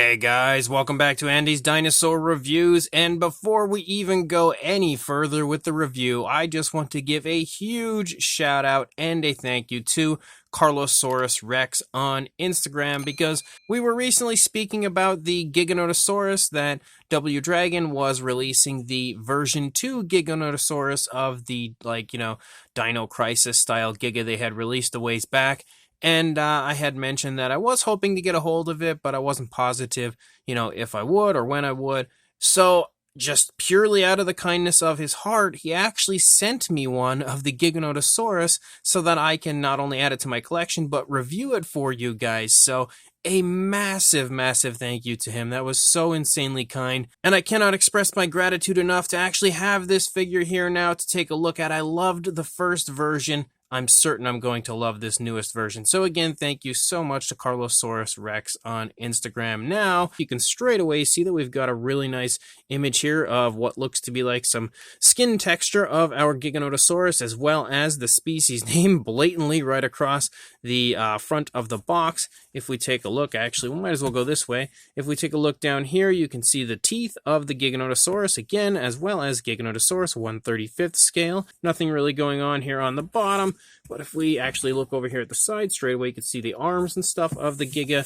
Hey guys, welcome back to Andy's Dinosaur Reviews, and before we even go any further with the review, I just want to give a huge shout out and a thank you to Carlosaurus Rex on Instagram, because we were recently speaking about the Giganotosaurus that W Dragon was releasing the version 2 Giganotosaurus of the, Dino Crisis style Giga they had released a ways back. And I had mentioned that I was hoping to get a hold of it, but I wasn't positive, if I would or when I would. So, just purely out of the kindness of his heart, he actually sent me one of the Giganotosaurus so that I can not only add it to my collection, but review it for you guys. So, a massive, massive thank you to him. That was so insanely kind. And I cannot express my gratitude enough to actually have this figure here now to take a look at. I loved the first version. I'm certain I'm going to love this newest version. So again, thank you so much to Carlosaurus Rex on Instagram. Now, you can straight away see that we've got a really nice image here of what looks to be like some skin texture of our Giganotosaurus, as well as the species name blatantly right across the front of the box. If we take a look, actually, we might as well go this way. If we take a look down here, you can see the teeth of the Giganotosaurus again, as well as Giganotosaurus 1/35th scale. Nothing really going on here on the bottom. But if we actually look over here at the side, straight away you can see the arms and stuff of the Giga,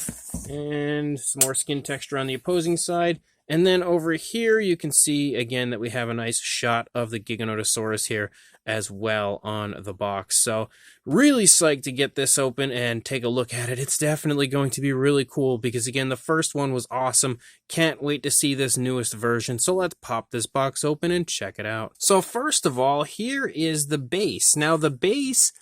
and some more skin texture on the opposing side. And then over here you can see again that we have a nice shot of the Giganotosaurus here as well on the box. So really psyched to get this open and take a look at it. It's definitely going to be really cool because again, the first one was awesome. Can't wait to see this newest version. So let's pop this box open and check it out. So first of all, here is the base. Now the base,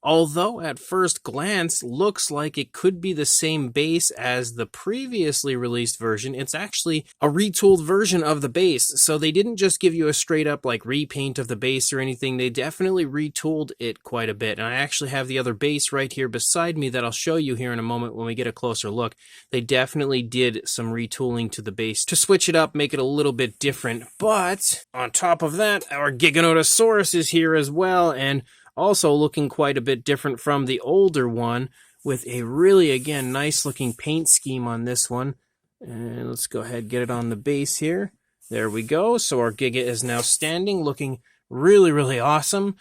although at first glance looks like it could be the same base as the previously released version, it's actually a retooled version of the base. So they didn't just give you a straight up repaint of the base or anything. They definitely retooled it quite a bit. And I actually have the other base right here beside me that I'll show you here in a moment when we get a closer look. They definitely did some retooling to the base to switch it up, make it a little bit different. But on top of that, our Giganotosaurus is here as well, and also looking quite a bit different from the older one, with a really, again, nice looking paint scheme on this one. And let's go ahead and get it on the base here. There we go. So our Giga is now standing, looking really, really awesome.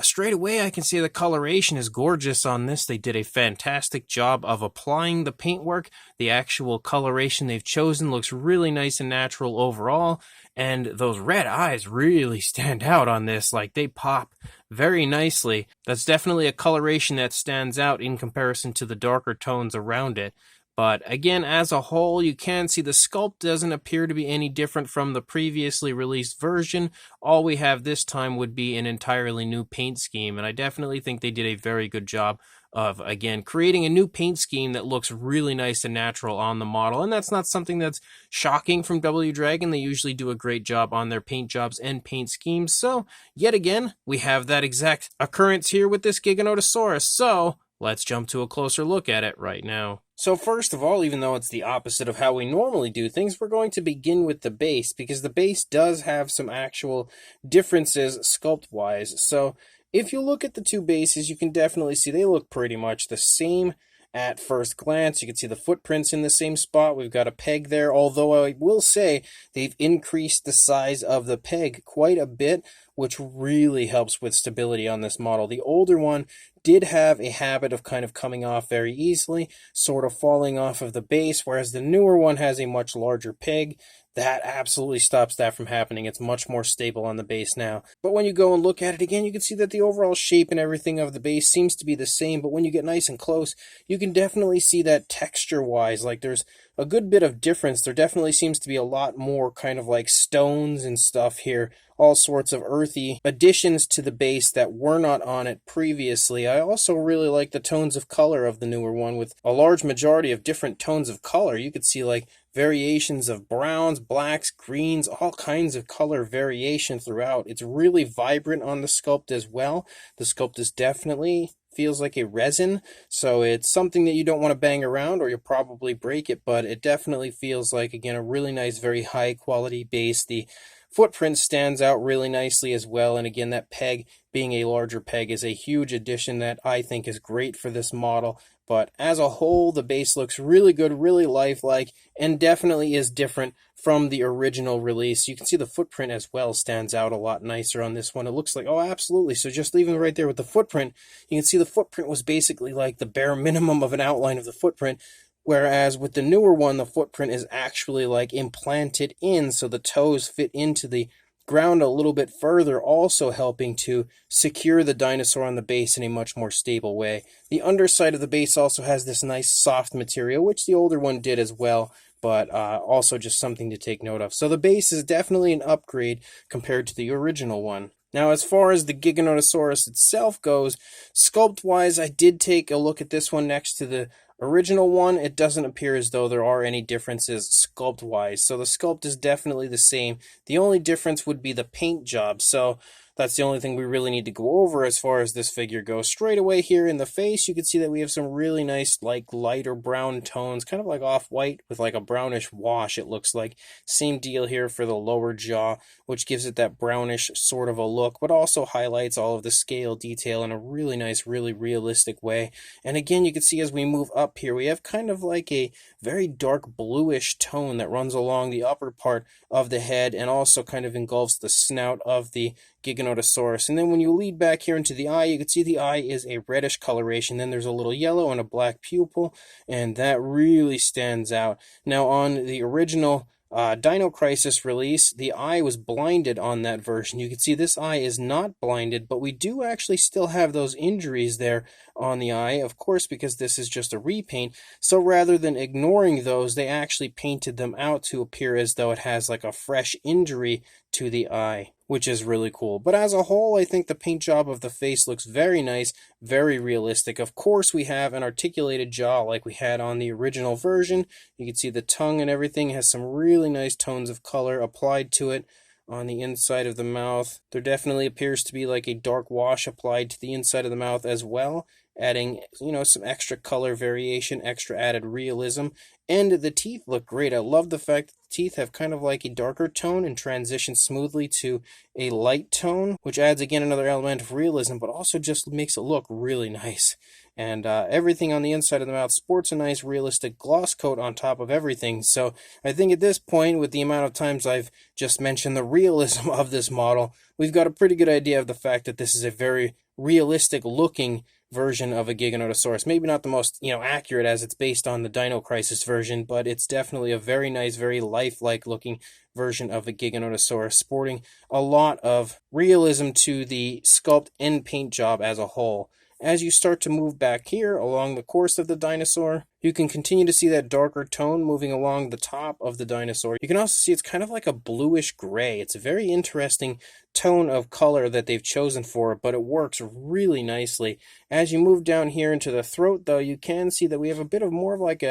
Straight away, I can see the coloration is gorgeous on this. They did a fantastic job of applying the paintwork. The actual coloration they've chosen looks really nice and natural overall. And those red eyes really stand out on this. They pop very nicely. That's definitely a coloration that stands out in comparison to the darker tones around it. But again, as a whole, you can see the sculpt doesn't appear to be any different from the previously released version. All we have this time would be an entirely new paint scheme, and I definitely think they did a very good job of, again, creating a new paint scheme that looks really nice and natural on the model. And that's not something that's shocking from W Dragon. They usually do a great job on their paint jobs and paint schemes. So, yet again, we have that exact occurrence here with this Giganotosaurus. So, let's jump to a closer look at it right now. So first of all, even though it's the opposite of how we normally do things, we're going to begin with the base, because the base does have some actual differences sculpt-wise. So if you look at the two bases, you can definitely see they look pretty much the same at first glance. You can see the footprints in the same spot. We've got a peg there, although I will say they've increased the size of the peg quite a bit, which really helps with stability on this model. The older one did have a habit of kind of coming off very easily, sort of falling off of the base, whereas the newer one has a much larger peg. That absolutely stops that from happening. It's much more stable on the base now. But when you go and look at it again, you can see that the overall shape and everything of the base seems to be the same, but when you get nice and close, you can definitely see that texture-wise, there's a good bit of difference. There definitely seems to be a lot more kind of stones and stuff here, all sorts of earthy additions to the base that were not on it previously. I also really like the tones of color of the newer one, with a large majority of different tones of color. You could see variations of browns, blacks, greens, all kinds of color variation throughout. It's really vibrant on the sculpt as well. The sculpt is definitely feels like a resin, so it's something that you don't want to bang around or you'll probably break it, but it definitely feels like, again, a really nice, very high quality base. The footprint stands out really nicely as well. And again, that peg being a larger peg is a huge addition that I think is great for this model. But as a whole, the base looks really good, really lifelike, and definitely is different from the original release. You can see the footprint as well stands out a lot nicer on this one. It looks like, oh, absolutely. So just leaving right there with the footprint, you can see the footprint was basically like the bare minimum of an outline of the footprint. Whereas with the newer one, the footprint is actually like implanted in, so the toes fit into the ground a little bit further, also helping to secure the dinosaur on the base in a much more stable way. The underside of the base also has this nice soft material, which the older one did as well, but also just something to take note of. So the base is definitely an upgrade compared to the original one. Now, as far as the Giganotosaurus itself goes, sculpt-wise, I did take a look at this one next to the original one. It doesn't appear as though there are any differences sculpt-wise, so the sculpt is definitely the same. The only difference would be the paint job, so that's the only thing we really need to go over as far as this figure goes. Straight away here in the face, you can see that we have some really nice, like, lighter brown tones, kind of like off-white with like a brownish wash, it looks like. Same deal here for the lower jaw, which gives it that brownish sort of a look, but also highlights all of the scale detail in a really nice, really realistic way. And again, you can see as we move up here, we have kind of like a very dark bluish tone that runs along the upper part of the head and also kind of engulfs the snout of the Giganotosaurus. And then when you lead back here into the eye, you can see the eye is a reddish coloration. Then there's a little yellow and a black pupil, and that really stands out. Now, on the original Dino Crisis release, the eye was blinded on that version. You can see this eye is not blinded, but we do actually still have those injuries there on the eye, of course, because this is just a repaint. So rather than ignoring those, they actually painted them out to appear as though it has like a fresh injury to the eye, which is really cool. But as a whole, I think the paint job of the face looks very nice, very realistic. Of course, we have an articulated jaw like we had on the original version. You can see the tongue and everything has some really nice tones of color applied to it. On the inside of the mouth, there definitely appears to be like a dark wash applied to the inside of the mouth as well, adding, some extra color variation, extra added realism. And the teeth look great. I love the fact that the teeth have kind of like a darker tone and transition smoothly to a light tone, which adds again another element of realism, but also just makes it look really nice. And everything on the inside of the mouth sports a nice realistic gloss coat on top of everything. So I think at this point, with the amount of times I've just mentioned the realism of this model, we've got a pretty good idea of the fact that this is a very realistic looking version of a Giganotosaurus. Maybe not the most, accurate, as it's based on the Dino Crisis version, but it's definitely a very nice, very lifelike looking version of a Giganotosaurus, sporting a lot of realism to the sculpt and paint job as a whole. As you start to move back here along the course of the dinosaur, you can continue to see that darker tone moving along the top of the dinosaur. You can also see it's kind of like a bluish gray. It's a very interesting tone of color that they've chosen for it, but it works really nicely. As you move down here into the throat, though, you can see that we have a bit of more of like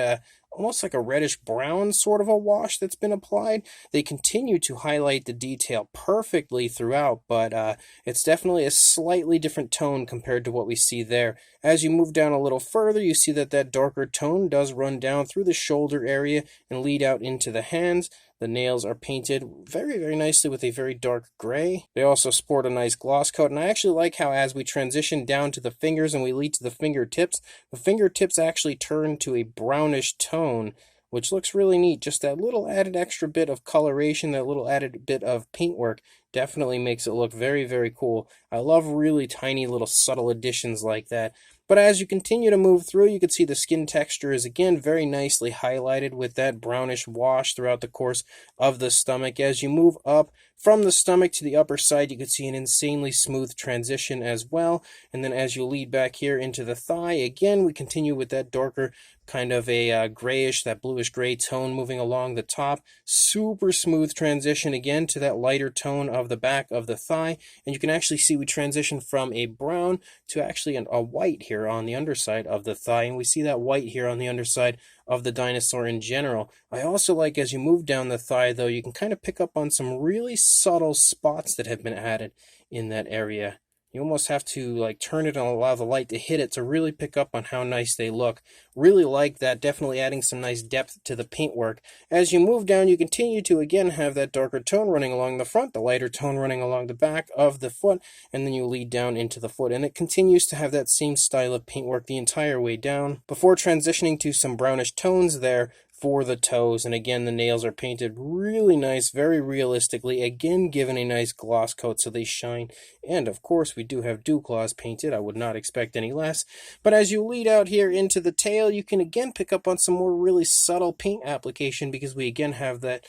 almost like a reddish brown sort of a wash that's been applied. They continue to highlight the detail perfectly throughout, but it's definitely a slightly different tone compared to what we see there. As you move down a little further, you see that that darker tone does run down through the shoulder area and lead out into the hands. The nails are painted very, very nicely with a very dark gray. They also sport a nice gloss coat, and I actually like how as we transition down to the fingers and we lead to the fingertips actually turn to a brownish tone, which looks really neat. Just that little added extra bit of coloration, that little added bit of paintwork definitely makes it look very, very cool. I love really tiny little subtle additions like that. But as you continue to move through, you can see the skin texture is again very nicely highlighted with that brownish wash throughout the course of the stomach. As you move up from the stomach to the upper side, you can see an insanely smooth transition as well. And then as you lead back here into the thigh, again, we continue with that darker kind of a grayish, that bluish gray tone moving along the top. Super smooth transition again to that lighter tone of the back of the thigh. And you can actually see we transition from a brown to actually a white here on the underside of the thigh. And we see that white here on the underside of the dinosaur in general. I also like as you move down the thigh, though, you can kind of pick up on some really subtle spots that have been added in that area. You almost have to like turn it and allow the light to hit it to really pick up on how nice they look. Really like that, definitely adding some nice depth to the paintwork. As you move down, you continue to again have that darker tone running along the front, the lighter tone running along the back of the foot, and then you lead down into the foot. And it continues to have that same style of paintwork the entire way down, before transitioning to some brownish tones there for the toes. And again, the nails are painted really nice, very realistically, again given a nice gloss coat so they shine. And of course we do have dew claws painted, I would not expect any less. But as you lead out here into the tail, you can again pick up on some more really subtle paint application, because we again have that,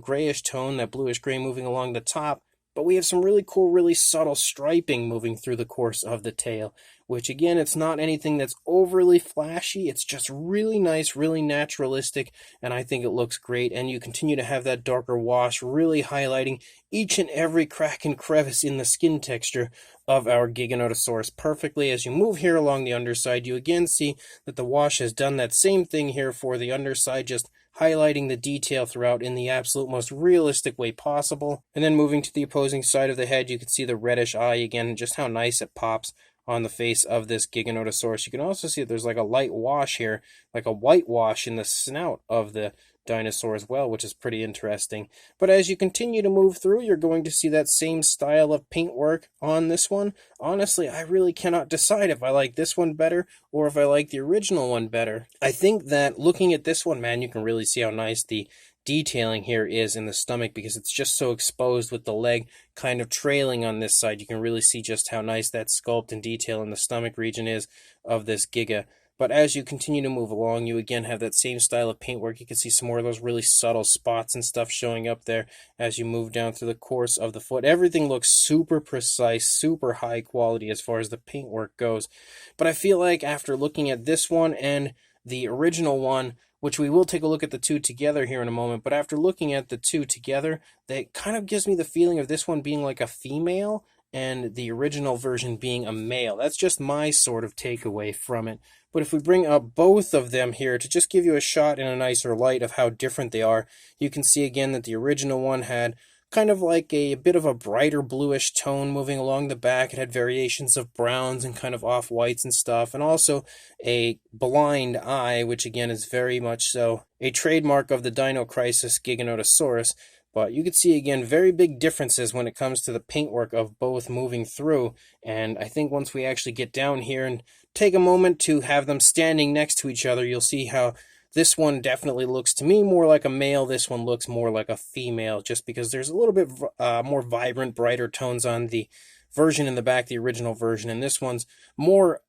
grayish tone, that bluish gray moving along the top. But we have some really cool, really subtle striping moving through the course of the tail, which again, it's not anything that's overly flashy. It's just really nice, really naturalistic, and I think it looks great. And you continue to have that darker wash really highlighting each and every crack and crevice in the skin texture of our Giganotosaurus perfectly. As you move here along the underside, you again see that the wash has done that same thing here for the underside, just highlighting the detail throughout in the absolute most realistic way possible. And then moving to the opposing side of the head, you can see the reddish eye again, just how nice it pops on the face of this Giganotosaurus. You can also see that there's like a light wash here, like a whitewash in the snout of the dinosaur as well, which is pretty interesting. But as you continue to move through, you're going to see that same style of paintwork on this one. Honestly, I really cannot decide if I like this one better or if I like the original one better. I think that looking at this one, man, you can really see how nice the detailing here is in the stomach, because it's just so exposed with the leg kind of trailing on this side. You can really see just how nice that sculpt and detail in the stomach region is of this Giga. But as you continue to move along, you again have that same style of paintwork. You can see some more of those really subtle spots and stuff showing up there as you move down through the course of the foot. Everything looks super precise, super high quality as far as the paintwork goes. But I feel like after looking at this one and the original one, which we will take a look at the two together here in a moment, but after looking at the two together, that kind of gives me the feeling of this one being like a female and the original version being a male. That's just my sort of takeaway from it. But if we bring up both of them here to just give you a shot in a nicer light of how different they are, you can see again that the original one had kind of like a bit of a brighter bluish tone moving along the back. It had variations of browns and kind of off-whites and stuff, and also a blind eye, which again is very much so a trademark of the Dino Crisis Giganotosaurus. But you can see, again, very big differences when it comes to the paintwork of both moving through. And I think once we actually get down here and take a moment to have them standing next to each other, you'll see how this one definitely looks to me more like a male. This one looks more like a female, just because there's a little bit more vibrant, brighter tones on the version in the back, the original version. And this one's more,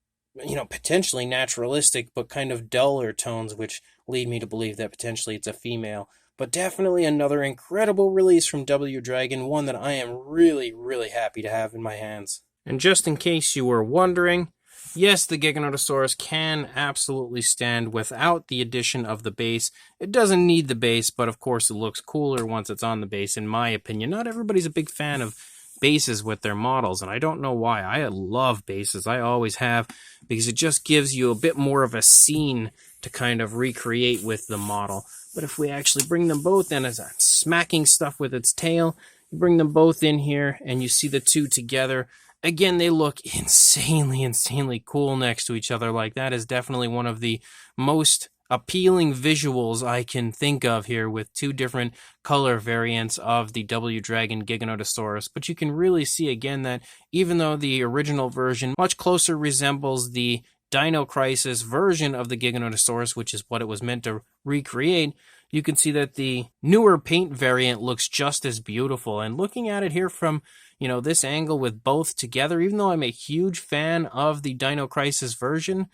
potentially naturalistic, but kind of duller tones, which lead me to believe that potentially it's a female. But definitely another incredible release from W Dragon, one that I am really, really happy to have in my hands. And just in case you were wondering, yes, the Giganotosaurus can absolutely stand without the addition of the base. It doesn't need the base, but of course it looks cooler once it's on the base, in my opinion. Not everybody's a big fan of bases with their models, and I don't know why. I love bases. I always have, because it just gives you a bit more of a scene to kind of recreate with the model. But if we actually bring them both in, as I'm smacking stuff with its tail, you bring them both in here and you see the two together. Again, they look insanely, insanely cool next to each other. Like, that is definitely one of the most appealing visuals I can think of here, with two different color variants of the W Dragon Giganotosaurus. But you can really see again that even though the original version much closer resembles the Dino Crisis version of the Giganotosaurus, which is what it was meant to recreate, you can see that the newer paint variant looks just as beautiful. And looking at it here from, this angle with both together, even though I'm a huge fan of the Dino Crisis version,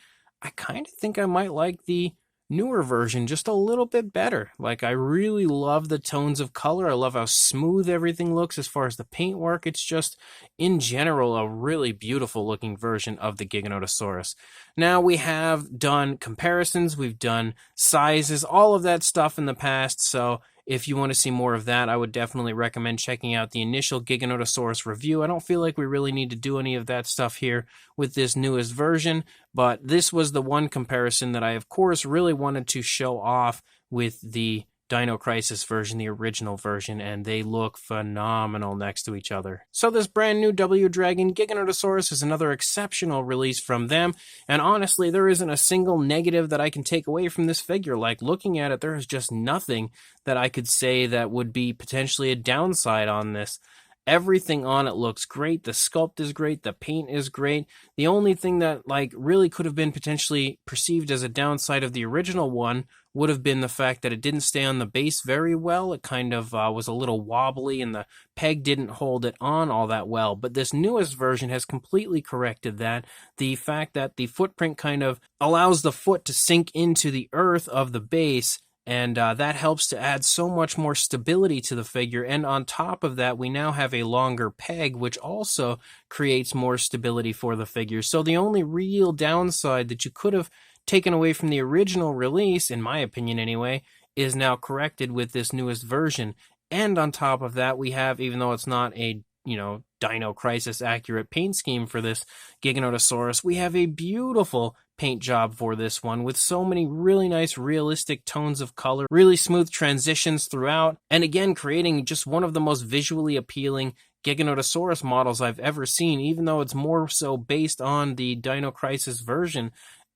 I kind of think I might like the newer version just a little bit better. Like, I really love the tones of color. I love how smooth everything looks as far as the paintwork. It's just, in general, a really beautiful looking version of the Giganotosaurus. Now, we have done comparisons, we've done sizes, all of that stuff in the past, so if you want to see more of that, I would definitely recommend checking out the initial Giganotosaurus review. I don't feel like we really need to do any of that stuff here with this newest version, but this was the one comparison that I, of course, really wanted to show off with the Dino Crisis version, the original version, and they look phenomenal next to each other. So this brand new W Dragon Giganotosaurus is another exceptional release from them, and honestly, there isn't a single negative that I can take away from this figure. Like, looking at it, there is just nothing that I could say that would be potentially a downside on this. Everything on it looks great. The sculpt is great. The paint is great. The only thing that really could have been potentially perceived as a downside of the original one would have been the fact that it didn't stay on the base very well. It kind of was a little wobbly and the peg didn't hold it on all that well. But this newest version has completely corrected that. The fact that the footprint kind of allows the foot to sink into the earth of the base, and that helps to add so much more stability to the figure. And on top of that, we now have a longer peg, which also creates more stability for the figure. So the only real downside that you could have taken away from the original release, in my opinion anyway, is now corrected with this newest version. And on top of that, we have, even though it's not a Dino Crisis accurate paint scheme for this Giganotosaurus, we have a beautiful paint job for this one with so many really nice realistic tones of color, really smooth transitions throughout, and again creating just one of the most visually appealing Giganotosaurus models I've ever seen, even though it's more so based on the Dino Crisis version.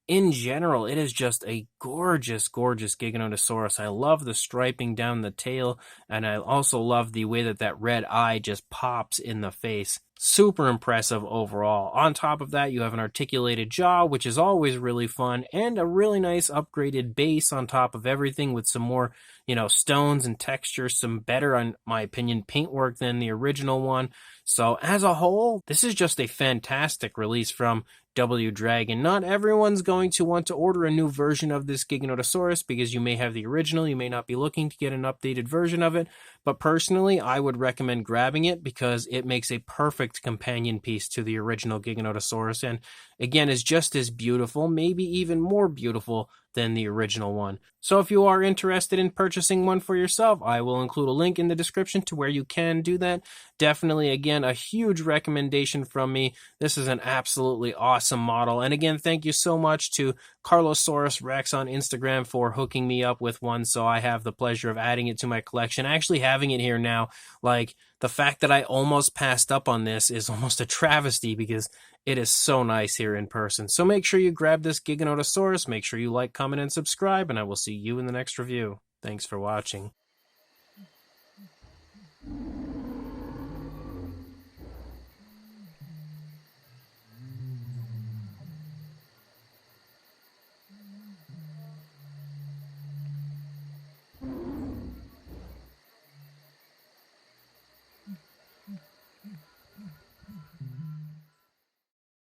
In general, it is just a gorgeous, gorgeous Giganotosaurus. I love the striping down the tail, and I also love the way that that red eye just pops in the face. Super impressive overall. On top of that, you have an articulated jaw, which is always really fun, and a really nice upgraded base on top of everything with some more, stones and textures, some better, in my opinion, paintwork than the original one. So as a whole, this is just a fantastic release from W Dragon. Not everyone's going to want to order a new version of this Giganotosaurus because you may have the original, you may not be looking to get an updated version of it, but personally I would recommend grabbing it because it makes a perfect companion piece to the original Giganotosaurus, and again is just as beautiful, maybe even more beautiful than the original one. So if you are interested in purchasing one for yourself, I will include a link in the description to where you can do that. Definitely, again, a huge recommendation from me. This is an absolutely awesome model. And again, thank you so much to Carlosaurus Rex on Instagram for hooking me up with one, so I have the pleasure of adding it to my collection. Actually having it here now, the fact that I almost passed up on this is almost a travesty because it is so nice here in person. So make sure you grab this Giganotosaurus, make sure you like, comment, and subscribe, and I will see you in the next review. Thanks for watching.